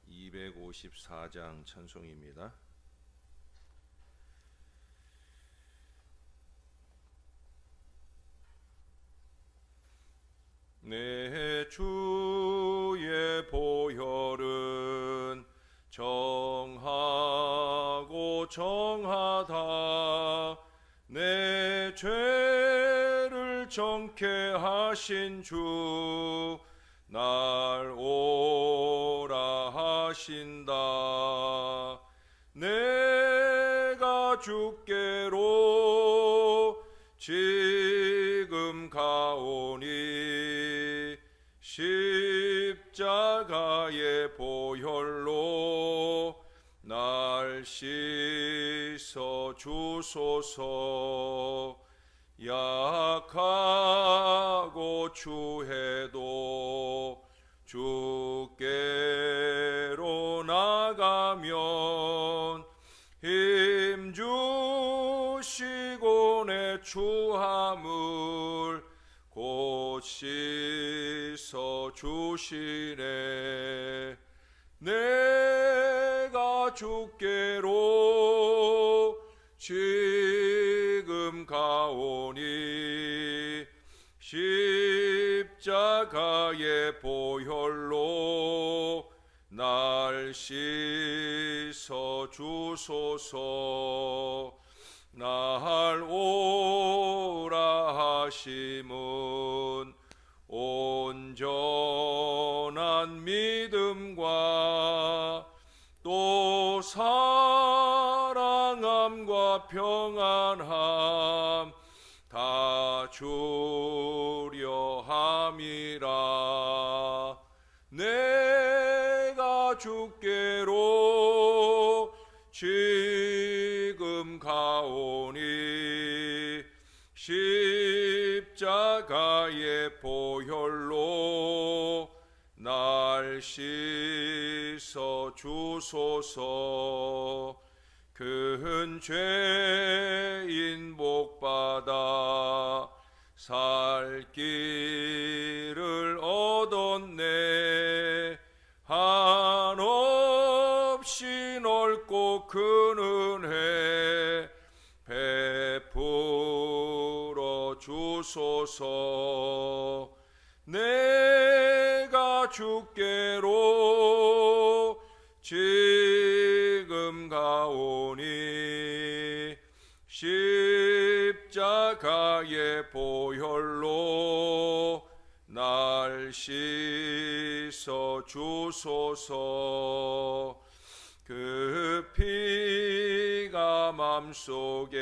254장 찬송입니다. 내 주의 보혈은 정하고 정하다. 내 죄를 정케 하신 주 날 오라 하신다. 내가 주께로 지금 가오니 십자가의 보혈로 날 씻어 주소서. 약하고 추해도 주께로 나가면 힘 주시고 내 추함을 곧 씻어 주시네. 내가 주께로 지금 가오니 십자가의 보혈로 날 씻어 주소서. 날 오라 하심은 온전한 믿음과 또 사랑함과 평안함 다 주려 함이라. 내가 주께로 지금 가오니 십자가의 보혈로 날 씻어 주소서. 큰 죄인 복받아 살 길을 얻었네. 한없이 넓고 큰 은혜 베풀어 주소서. 내가 주께로 지금 가오니 십자가의 보혈로 날 씻어 주소서. 그 피가 맘속에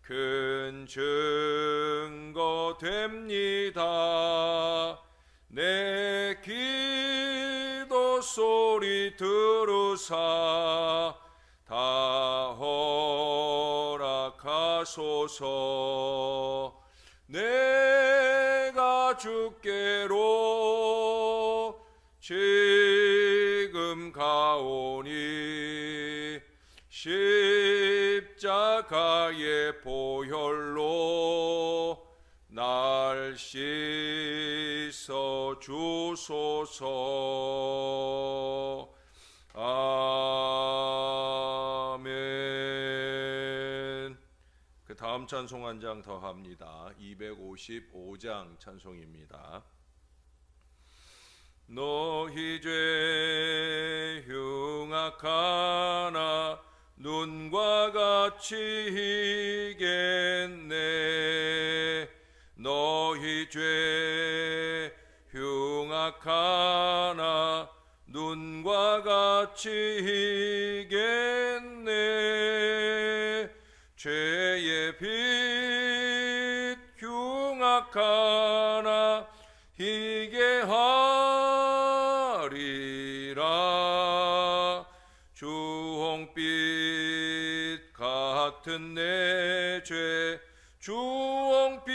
큰 증거 됩니다. 내 기도 소리 들으사 다 허락하소서. 내가 주께로 지금 가오니 십자가의 보혈로 날 씻어 주소서. 아멘. 그 다음 찬송 한 장 더 합니다. 255장 찬송입니다. 너희 죄 흉악하나 눈과 같이 희겠네. 너희 죄 흉악하나 눈과 같이 희겠네. 죄의 빛 흉악하나 희게 하리라. 주홍빛 같은 내 죄 주홍빛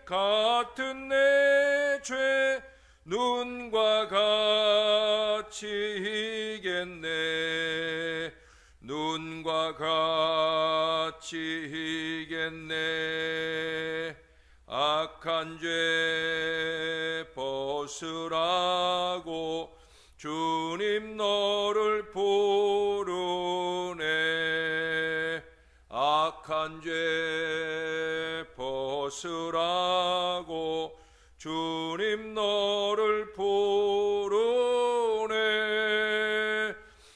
같은 내 죄 눈과 같이 희겠네. 눈과 같이 희겠네. 악한 죄 벗으라고 주님 너를 부르네. 악한 죄 벗으라고 주님 너를 부르네.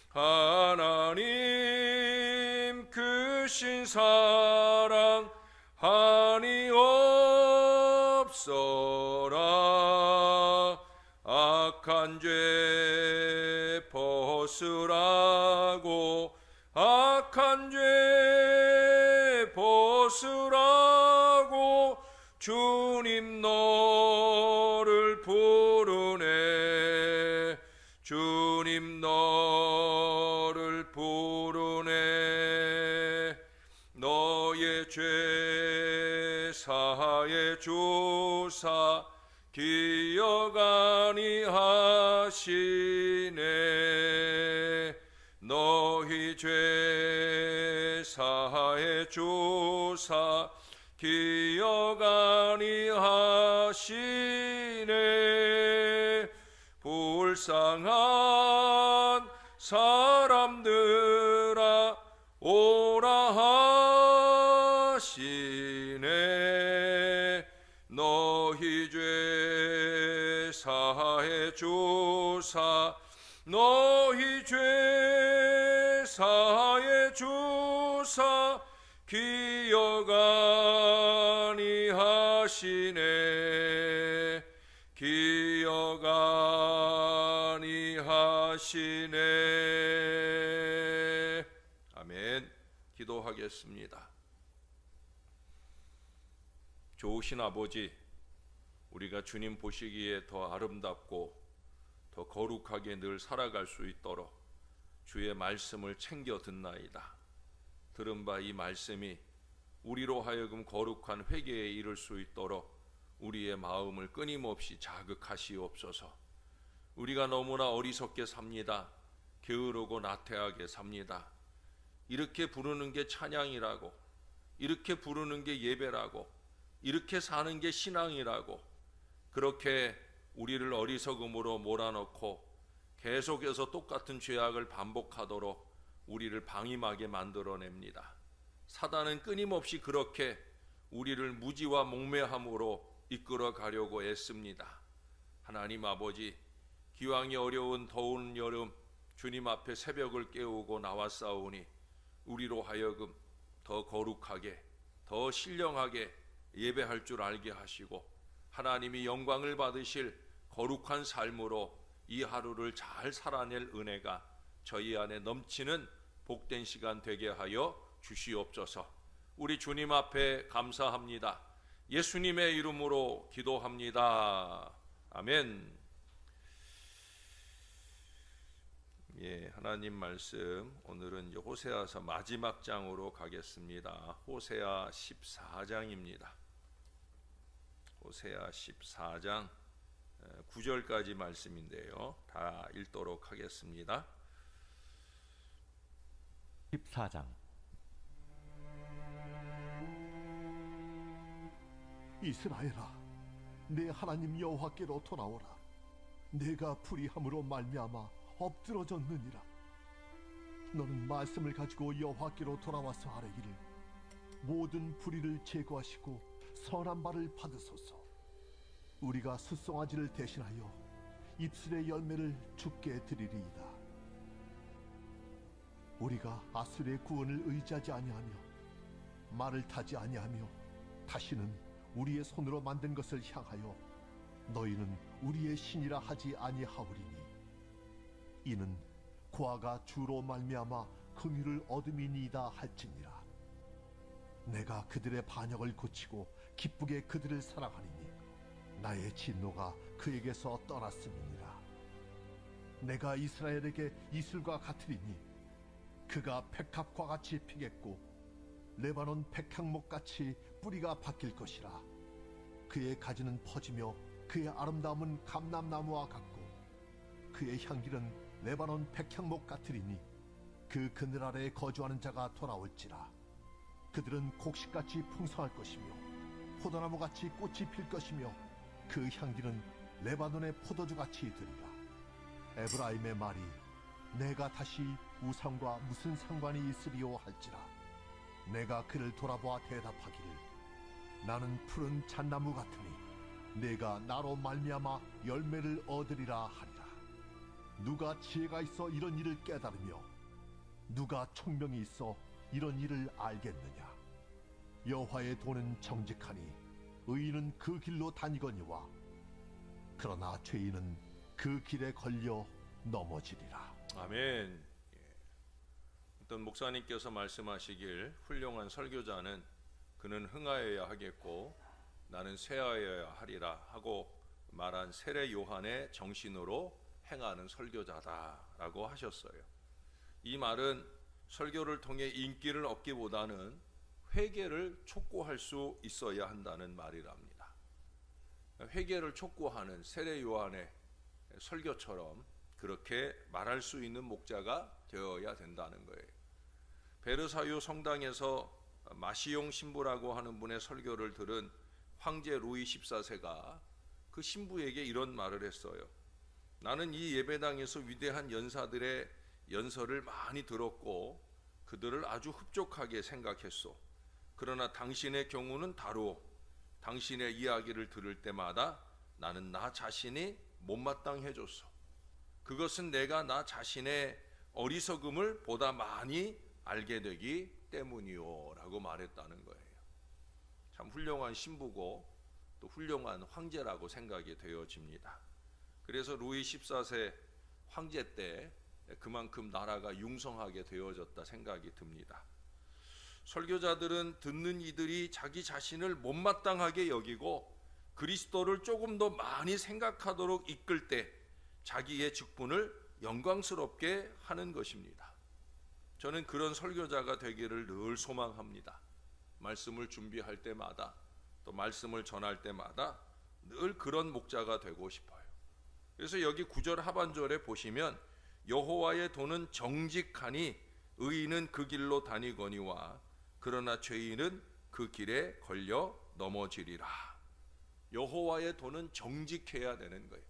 하나님 크신 사랑 한이 없어라. 악한 죄 벗으라고 악한 죄 벗으라고 주님 너를 부르네. 주님 너를 부르네. 너의 죄 사해 주사 기억 아니하시네. 너희 죄 사해 주사 기억 아니하시네. 불쌍한 사람들아 오라 하시네. 너희 죄 사해 주사 너희 죄 사해 주사 기억 아니하시네. 기억 아니하시네. 아멘. 기도하겠습니다. 좋으신 아버지, 우리가 주님 보시기에 더 아름답고 더 거룩하게 늘 살아갈 수 있도록 주의 말씀을 챙겨 듣나이다. 들은 바 이 말씀이 우리로 하여금 거룩한 회개에 이를 수 있도록 우리의 마음을 끊임없이 자극하시옵소서. 우리가 너무나 어리석게 삽니다. 게으르고 나태하게 삽니다. 이렇게 부르는 게 찬양이라고, 이렇게 부르는 게 예배라고, 이렇게 사는 게 신앙이라고, 그렇게 우리를 어리석음으로 몰아넣고 계속해서 똑같은 죄악을 반복하도록 우리를 방임하게 만들어냅니다. 사단은 끊임없이 그렇게 우리를 무지와 몽매함으로 이끌어 가려고 애씁니다. 하나님 아버지, 기왕이 어려운 더운 여름 주님 앞에 새벽을 깨우고 나왔사오니 우리로 하여금 더 거룩하게, 더 신령하게 예배할 줄 알게 하시고 하나님이 영광을 받으실 거룩한 삶으로 이 하루를 잘 살아낼 은혜가 저희 안에 넘치는 복된 시간 되게 하여 주시옵소서. 우리 주님 앞에 감사합니다. 예수님의 이름으로 기도합니다. 아멘. 예, 하나님 말씀 오늘은 이제 호세아서 마지막 장으로 가겠습니다. 호세아 14장입니다. 호세아 14장 9절까지 말씀인데요. 다 읽도록 하겠습니다. 14장. 이스라엘아, 내 하나님 여호와께로 돌아오라. 내가 불의함으로 말미암아 엎드러졌느니라. 너는 말씀을 가지고 여호와께로 돌아와서 아뢰기를, 모든 불의를 제거하시고 선한 바를 받으소서. 우리가 숫송아지를 대신하여 입술의 열매를 주께 드리리이다. 우리가 아수르의 구원을 의지하지 아니하며 말을 타지 아니하며 다시는 우리의 손으로 만든 것을 향하여 너희는 우리의 신이라 하지 아니하오리니, 이는 고아가 주로 말미암아 긍휼을 얻음이니이다 할지니라. 내가 그들의 반역을 고치고 기쁘게 그들을 사랑하리니 나의 진노가 그에게서 떠났음이니라. 내가 이스라엘에게 이슬과 같으리니 그가 백합과 같이 피겠고 레바논 백향목같이 뿌리가 바뀔 것이라. 그의 가지는 퍼지며 그의 아름다움은 감람나무와 같고 그의 향기는 레바논 백향목 같으리니 그 그늘 아래에 거주하는 자가 돌아올지라. 그들은 곡식같이 풍성할 것이며 포도나무같이 꽃이 필 것이며 그 향기는 레바논의 포도주같이 들이라. 에브라임의 말이 내가 다시 우상과 무슨 상관이 있으리요 할지라. 내가 그를 돌아보아 대답하기를 나는 푸른 잣나무 같으니 내가 나로 말미암아 열매를 얻으리라 하리라. 누가 지혜가 있어 이런 일을 깨달으며 누가 총명이 있어 이런 일을 알겠느냐. 여호와의 도는 정직하니 의인은 그 길로 다니거니와 그러나 죄인은 그 길에 걸려 넘어지리라. 아멘. 어떤 목사님께서 말씀하시길 훌륭한 설교자는 그는 흥하여야 하겠고 나는 쇠하여야 하리라 하고 말한 세례 요한의 정신으로 행하는 설교자다라고 하셨어요. 이 말은 설교를 통해 인기를 얻기보다는 회개를 촉구할 수 있어야 한다는 말이랍니다. 회개를 촉구하는 세례 요한의 설교처럼 그렇게 말할 수 있는 목자가 되어야 된다는 거예요. 베르사유 성당에서 마시용 신부라고 하는 분의 설교를 들은 황제 루이 14세가 그 신부에게 이런 말을 했어요. 나는 이 예배당에서 위대한 연사들의 연설을 많이 들었고 그들을 아주 흡족하게 생각했소. 그러나 당신의 경우는 다르오. 당신의 이야기를 들을 때마다 나는 나 자신이 못마땅해졌소. 그것은 내가 나 자신의 어리석음을 보다 많이 알게 되기 때문이요 라고 말했다는 거예요. 참 훌륭한 신부고 또 훌륭한 황제라고 생각이 되어집니다. 그래서 루이 14세 황제 때 그만큼 나라가 융성하게 되어졌다 생각이 듭니다. 설교자들은 듣는 이들이 자기 자신을 못마땅하게 여기고 그리스도를 조금 더 많이 생각하도록 이끌 때 자기의 직분을 영광스럽게 하는 것입니다. 저는 그런 설교자가 되기를 늘 소망합니다. 말씀을 준비할 때마다 또 말씀을 전할 때마다 늘 그런 목자가 되고 싶어요. 그래서 여기 9절 하반절에 보시면 여호와의 도는 정직하니 의인은 그 길로 다니거니와 그러나 죄인은 그 길에 걸려 넘어지리라. 여호와의 도는 정직해야 되는 거예요.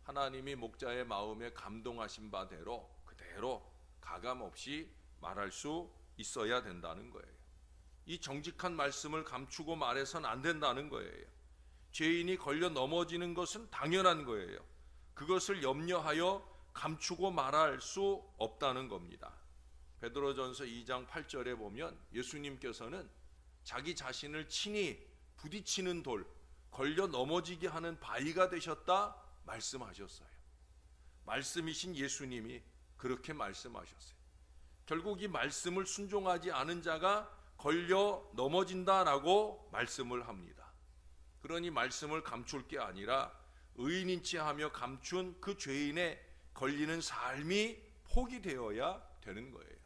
하나님이 목자의 마음에 감동하신 바대로 그대로 가감없이 말할 수 있어야 된다는 거예요. 이 정직한 말씀을 감추고 말해서는 안 된다는 거예요. 죄인이 걸려 넘어지는 것은 당연한 거예요. 그것을 염려하여 감추고 말할 수 없다는 겁니다. 베드로전서 2장 8절에 보면 예수님께서는 자기 자신을 친히 부딪히는 돌, 걸려 넘어지게 하는 바위가 되셨다 말씀하셨어요. 말씀이신 예수님이 그렇게 말씀하셨어요. 결국 이 말씀을 순종하지 않은 자가 걸려 넘어진다라고 말씀을 합니다. 그러니 말씀을 감출 게 아니라 의인인 체 하며 감춘 그 죄인의 걸리는 삶이 포기되어야 되는 거예요.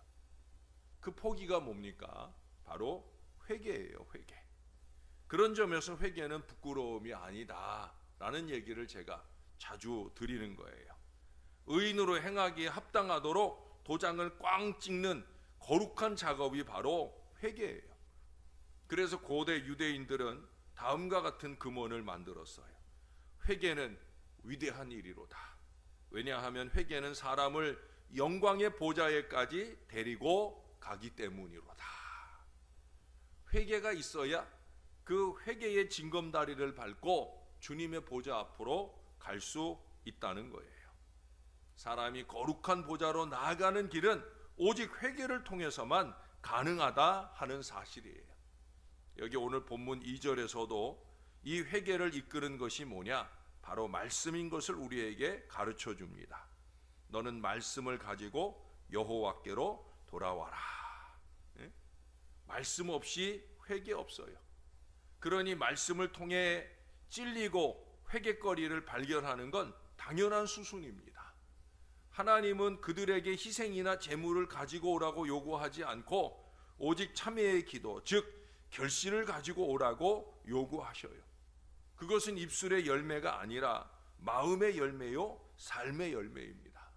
그 포기가 뭡니까? 바로 회개예요, 회개. 그런 점에서 회개는 부끄러움이 아니다라는 얘기를 제가 자주 드리는 거예요. 의인으로 행하기에 합당하도록 도장을 꽝 찍는 거룩한 작업이 바로 회개예요. 그래서 고대 유대인들은 다음과 같은 금언을 만들었어요. 회개는 위대한 일이로다. 왜냐하면 회개는 사람을 영광의 보좌에까지 데리고 가기 때문이로다. 회개가 있어야 그 회개의 징검다리를 밟고 주님의 보좌 앞으로 갈 수 있다는 거예요. 사람이 거룩한 보좌로 나아가는 길은 오직 회개를 통해서만 가능하다 하는 사실이에요. 여기 오늘 본문 2절에서도 이 회개를 이끄는 것이 뭐냐? 바로 말씀인 것을 우리에게 가르쳐 줍니다. 너는 말씀을 가지고 여호와께로 돌아와라. 말씀 없이 회개 없어요. 그러니 말씀을 통해 찔리고 회개거리를 발견하는 건 당연한 수순입니다. 하나님은 그들에게 희생이나 제물을 가지고 오라고 요구하지 않고 오직 참회의 기도, 즉 결실을 가지고 오라고 요구하셔요. 그것은 입술의 열매가 아니라 마음의 열매요, 삶의 열매입니다.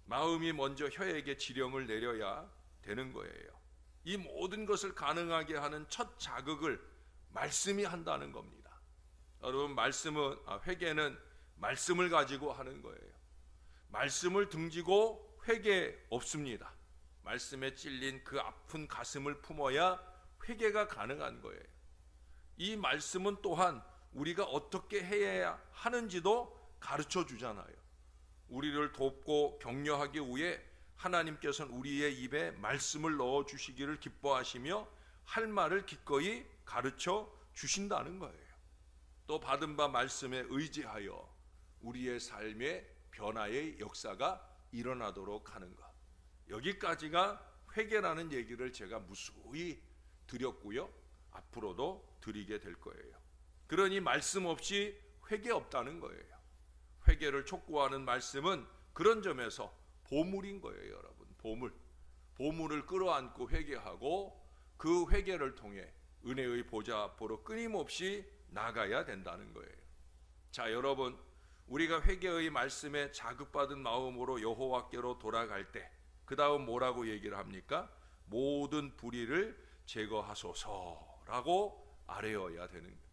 마음이 먼저 혀에게 지령을 내려야 되는 거예요. 이 모든 것을 가능하게 하는 첫 자극을 말씀이 한다는 겁니다. 여러분, 회개는 말씀을 가지고 하는 거예요. 말씀을 등지고 회개 없습니다. 말씀에 찔린 그 아픈 가슴을 품어야 회개가 가능한 거예요. 이 말씀은 또한 우리가 어떻게 해야 하는지도 가르쳐 주잖아요. 우리를 돕고 격려하기 위해 하나님께서는 우리의 입에 말씀을 넣어 주시기를 기뻐하시며 할 말을 기꺼이 가르쳐 주신다는 거예요. 또 받은 바 말씀에 의지하여 우리의 삶의 변화의 역사가 일어나도록 하는 것. 여기까지가 회개라는 얘기를 제가 무수히 드렸고요. 앞으로도 드리게 될 거예요. 그러니 말씀 없이 회개 없다는 거예요. 회개를 촉구하는 말씀은 그런 점에서 보물인 거예요, 여러분. 보물을 끌어안고 회개하고 그 회개를 통해 은혜의 보좌 앞으로 끊임없이 나가야 된다는 거예요. 자, 여러분, 우리가 회개의 말씀에 자극받은 마음으로 여호와께로 돌아갈 때 그 다음 뭐라고 얘기를 합니까? 모든 불의를 제거하소서라고 아뢰어야 되는 거예요.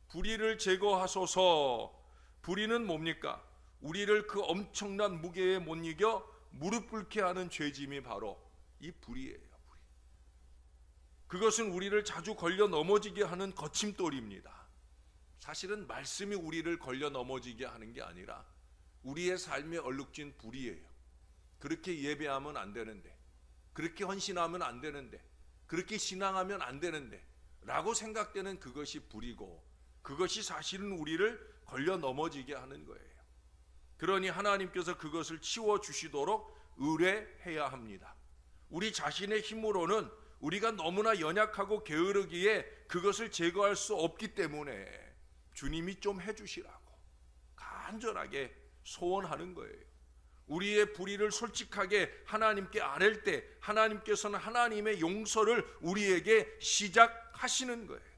불의를 제거하소서. 불의는 뭡니까? 우리를 그 엄청난 무게에 못 이겨 무릎 꿇게 하는 죄짐이 바로 이 불의예요. 불의. 그것은 우리를 자주 걸려 넘어지게 하는 거침돌입니다. 사실은 말씀이 우리를 걸려 넘어지게 하는 게 아니라 우리의 삶에 얼룩진 불의예요. 그렇게 예배하면 안 되는데, 그렇게 헌신하면 안 되는데, 그렇게 신앙하면 안 되는데 라고 생각되는 그것이 불이고, 그것이 사실은 우리를 걸려 넘어지게 하는 거예요. 그러니 하나님께서 그것을 치워주시도록 의뢰해야 합니다. 우리 자신의 힘으로는 우리가 너무나 연약하고 게으르기에 그것을 제거할 수 없기 때문에 주님이 좀 해주시라고 간절하게 소원하는 거예요. 우리의 불의를 솔직하게 하나님께 아랠 때 하나님께서는 하나님의 용서를 우리에게 시작하시는 거예요.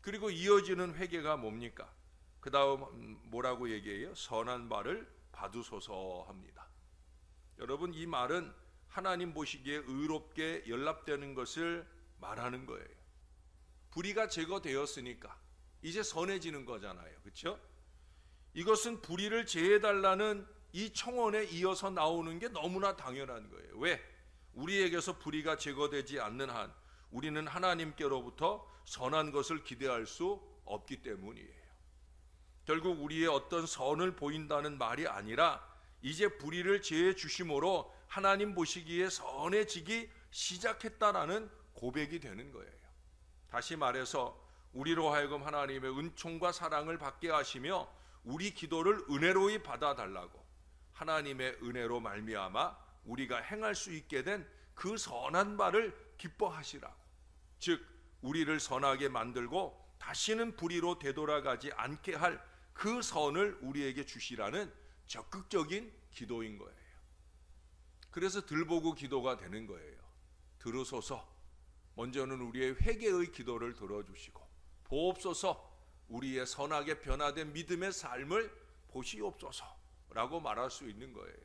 그리고 이어지는 회개가 뭡니까? 그 다음 뭐라고 얘기해요? 선한 바를 받으소서 합니다. 여러분, 이 말은 하나님 보시기에 의롭게 연락되는 것을 말하는 거예요. 불의가 제거되었으니까 이제 선해지는 거잖아요. 그렇죠? 이것은 불의를 제해달라는 이 청원에 이어서 나오는 게 너무나 당연한 거예요. 왜? 우리에게서 불의가 제거되지 않는 한 우리는 하나님께로부터 선한 것을 기대할 수 없기 때문이에요. 결국 우리의 어떤 선을 보인다는 말이 아니라 이제 불의를 제해 주심으로 하나님 보시기에 선해지기 시작했다라는 고백이 되는 거예요. 다시 말해서 우리로 하여금 하나님의 은총과 사랑을 받게 하시며 우리 기도를 은혜로이 받아달라고 하나님의 은혜로 말미암아 우리가 행할 수 있게 된 그 선한 바를 기뻐하시라고, 즉 우리를 선하게 만들고 다시는 불의로 되돌아가지 않게 할 그 선을 우리에게 주시라는 적극적인 기도인 거예요. 그래서 들보고 기도가 되는 거예요. 들으소서. 먼저는 우리의 회개의 기도를 들어주시고 보옵소서. 우리의 선하게 변화된 믿음의 삶을 보시옵소서라고 말할 수 있는 거예요.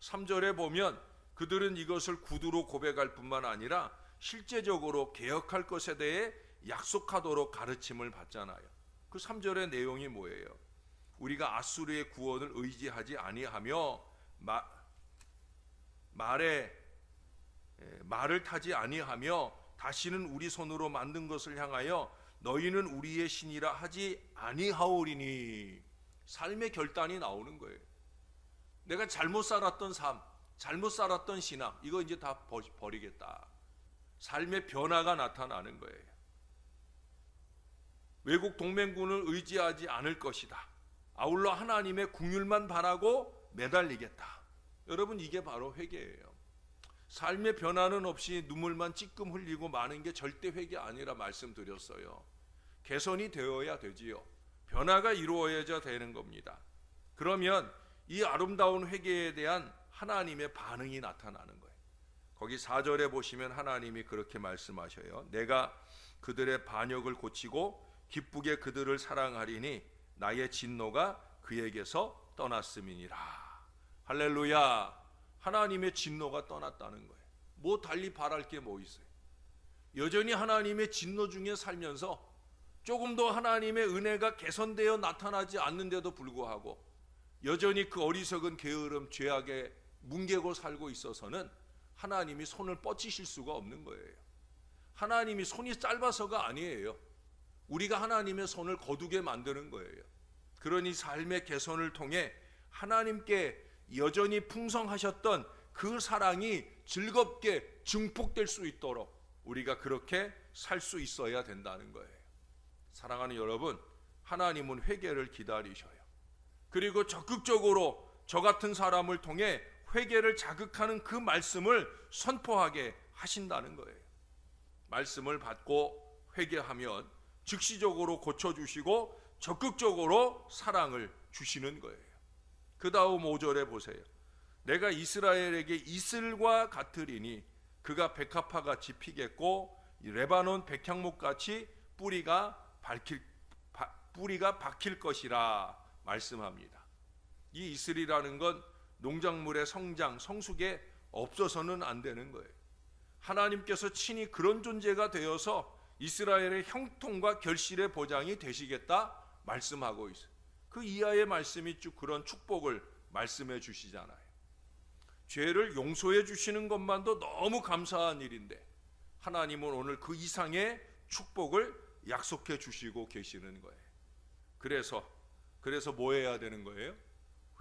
3절에 보면 그들은 이것을 구두로 고백할 뿐만 아니라 실제적으로 개혁할 것에 대해 약속하도록 가르침을 받잖아요. 그 3절의 내용이 뭐예요? 우리가 아수르의 구원을 의지하지 아니하며 말을 타지 아니하며 다시는 우리 손으로 만든 것을 향하여 너희는 우리의 신이라 하지 아니하오리니. 삶의 결단이 나오는 거예요. 내가 잘못 살았던 삶, 잘못 살았던 신앙, 이거 이제 다 버리겠다. 삶의 변화가 나타나는 거예요. 외국 동맹군을 의지하지 않을 것이다. 아울러 하나님의 긍휼만 바라고 매달리겠다. 여러분, 이게 바로 회개예요. 삶의 변화는 없이 눈물만 찔끔 흘리고 마는 게 절대 회개 아니라 말씀드렸어요. 개선이 되어야 되지요. 변화가 이루어져야 되는 겁니다. 그러면 이 아름다운 회개에 대한 하나님의 반응이 나타나는 거예요. 거기 4절에 보시면 하나님이 그렇게 말씀하셔요. 내가 그들의 반역을 고치고 기쁘게 그들을 사랑하리니 나의 진노가 그에게서 떠났음이니라. 할렐루야. 하나님의 진노가 떠났다는 거예요. 뭐 달리 바랄 게 뭐 있어요? 여전히 하나님의 진노 중에 살면서 조금 더 하나님의 은혜가 개선되어 나타나지 않는데도 불구하고 여전히 그 어리석은 게으름, 죄악에 뭉개고 살고 있어서는 하나님이 손을 뻗치실 수가 없는 거예요. 하나님이 손이 짧아서가 아니에요. 우리가 하나님의 손을 거두게 만드는 거예요. 그러니 삶의 개선을 통해 하나님께 여전히 풍성하셨던 그 사랑이 즐겁게 증폭될 수 있도록 우리가 그렇게 살 수 있어야 된다는 거예요. 사랑하는 여러분, 하나님은 회개를 기다리셔요. 그리고 적극적으로 저 같은 사람을 통해 회개를 자극하는 그 말씀을 선포하게 하신다는 거예요. 말씀을 받고 회개하면 즉시적으로 고쳐주시고 적극적으로 사랑을 주시는 거예요. 그 다음 5절에 보세요. 내가 이스라엘에게 이슬과 같으리니 그가 백합화같이 피겠고 레바논 백향목같이 뿌리가 박힐 것이라 말씀합니다. 이 이슬이라는 건 농작물의 성장, 성숙에 없어서는 안 되는 거예요. 하나님께서 친히 그런 존재가 되어서 이스라엘의 형통과 결실의 보장이 되시겠다 말씀하고 있어요. 그 이하의 말씀이 쭉 그런 축복을 말씀해 주시잖아요. 죄를 용서해 주시는 것만도 너무 감사한 일인데 하나님은 오늘 그 이상의 축복을 약속해 주시고 계시는 거예요. 그래서 뭐 해야 되는 거예요?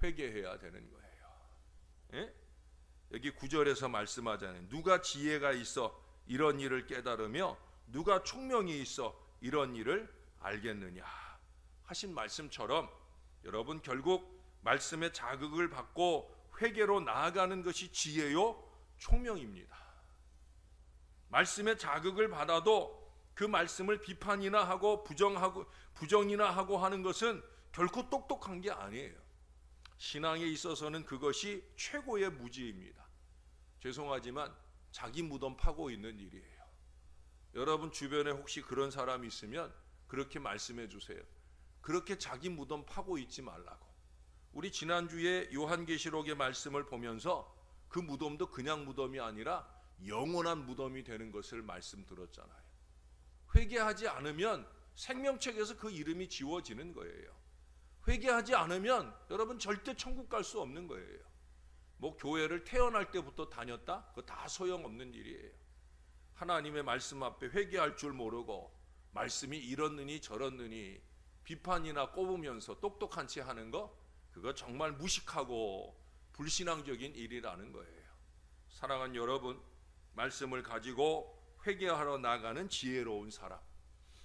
회개해야 되는 거예요. 예? 여기 9절에서 말씀하잖아요. 누가 지혜가 있어 이런 일을 깨달으며 누가 총명이 있어 이런 일을 알겠느냐 하신 말씀처럼 여러분 결국 말씀의 자극을 받고 회개로 나아가는 것이 지혜요 총명입니다. 말씀의 자극을 받아도 그 말씀을 비판이나 하고 부정이나 하고 하는 것은 결코 똑똑한 게 아니에요. 신앙에 있어서는 그것이 최고의 무지입니다. 죄송하지만 자기 무덤 파고 있는 일이에요. 여러분 주변에 혹시 그런 사람이 있으면 그렇게 말씀해 주세요. 그렇게 자기 무덤 파고 있지 말라고. 우리 지난주에 요한계시록의 말씀을 보면서 그 무덤도 그냥 무덤이 아니라 영원한 무덤이 되는 것을 말씀 들었잖아요. 회개하지 않으면 생명책에서 그 이름이 지워지는 거예요. 회개하지 않으면 여러분 절대 천국 갈 수 없는 거예요. 뭐 교회를 태어날 때부터 다녔다? 그거 다 소용없는 일이에요. 하나님의 말씀 앞에 회개할 줄 모르고 말씀이 이렇느니 저렇느니 비판이나 꼽으면서 똑똑한 채 하는 거, 그거 정말 무식하고 불신앙적인 일이라는 거예요. 사랑하는 여러분, 말씀을 가지고 회개하러 나가는 지혜로운 사람,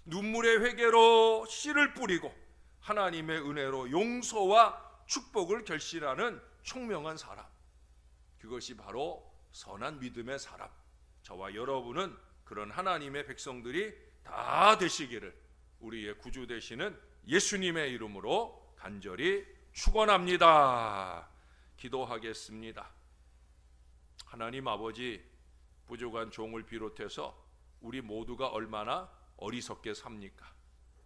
눈물의 회개로 씨를 뿌리고 하나님의 은혜로 용서와 축복을 결실하는 총명한 사람, 그것이 바로 선한 믿음의 사람, 저와 여러분은 그런 하나님의 백성들이 다 되시기를 우리의 구주 되시는 예수님의 이름으로 간절히 축원합니다. 기도하겠습니다. 하나님 아버지, 부족한 종을 비롯해서 우리 모두가 얼마나 어리석게 삽니까?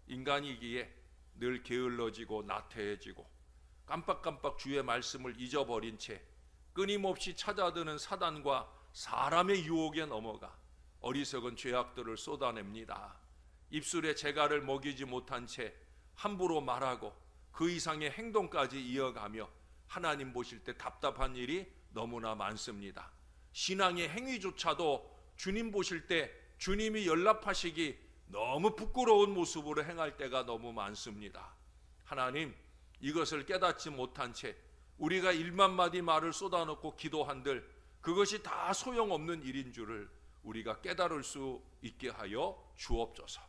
인간이기에 늘 게을러지고 나태해지고 깜빡깜빡 주의 말씀을 잊어버린 채 끊임없이 찾아드는 사단과 사람의 유혹에 넘어가 어리석은 죄악들을 쏟아냅니다. 입술에 재갈을 먹이지 못한 채 함부로 말하고 그 이상의 행동까지 이어가며 하나님 보실 때 답답한 일이 너무나 많습니다. 신앙의 행위조차도 주님 보실 때 주님이 연락하시기 너무 부끄러운 모습으로 행할 때가 너무 많습니다. 하나님, 이것을 깨닫지 못한 채 우리가 1만 마디 말을 쏟아놓고 기도한들 그것이 다 소용없는 일인 줄을 우리가 깨달을 수 있게 하여 주옵소서.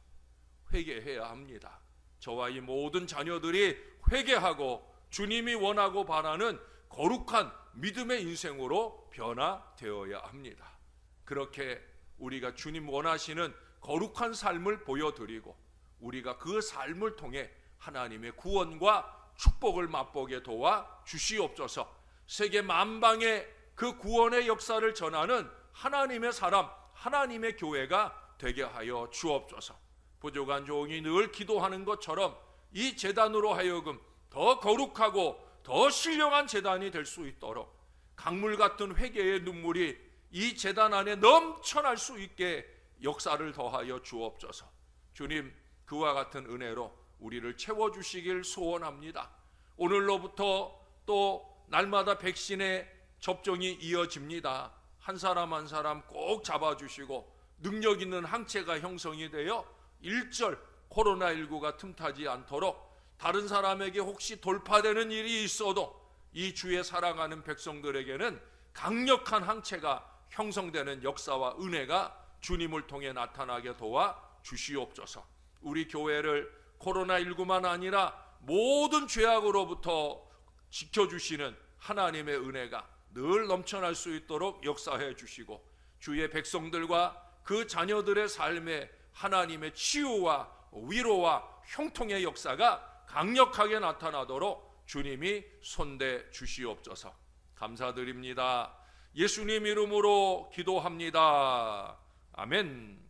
회개해야 합니다. 저와 이 모든 자녀들이 회개하고 주님이 원하고 바라는 거룩한 믿음의 인생으로 변화되어야 합니다. 그렇게 우리가 주님 원하시는 거룩한 삶을 보여드리고 우리가 그 삶을 통해 하나님의 구원과 축복을 맛보게 도와 주시옵소서. 세계 만방의 그 구원의 역사를 전하는 하나님의 사람, 하나님의 교회가 되게 하여 주옵소서. 부족한 종이 늘 기도하는 것처럼 이 제단으로 하여금 더 거룩하고 더 신령한 제단이 될 수 있도록 강물 같은 회개의 눈물이 이 제단 안에 넘쳐날 수 있게 역사를 더하여 주옵소서. 주님, 그와 같은 은혜로 우리를 채워주시길 소원합니다. 오늘로부터 또 날마다 백신의 접종이 이어집니다. 한 사람 한 사람 꼭 잡아주시고 능력 있는 항체가 형성이 되어 일절 코로나19가 틈타지 않도록, 다른 사람에게 혹시 돌파되는 일이 있어도 이 주에 살아가는 백성들에게는 강력한 항체가 형성되는 역사와 은혜가 주님을 통해 나타나게 도와 주시옵소서. 우리 교회를 코로나19만 아니라 모든 죄악으로부터 지켜주시는 하나님의 은혜가 늘 넘쳐날 수 있도록 역사해 주시고, 주의 백성들과 그 자녀들의 삶에 하나님의 치유와 위로와 형통의 역사가 강력하게 나타나도록 주님이 손대 주시옵소서. 감사드립니다. 예수님 이름으로 기도합니다. 아멘.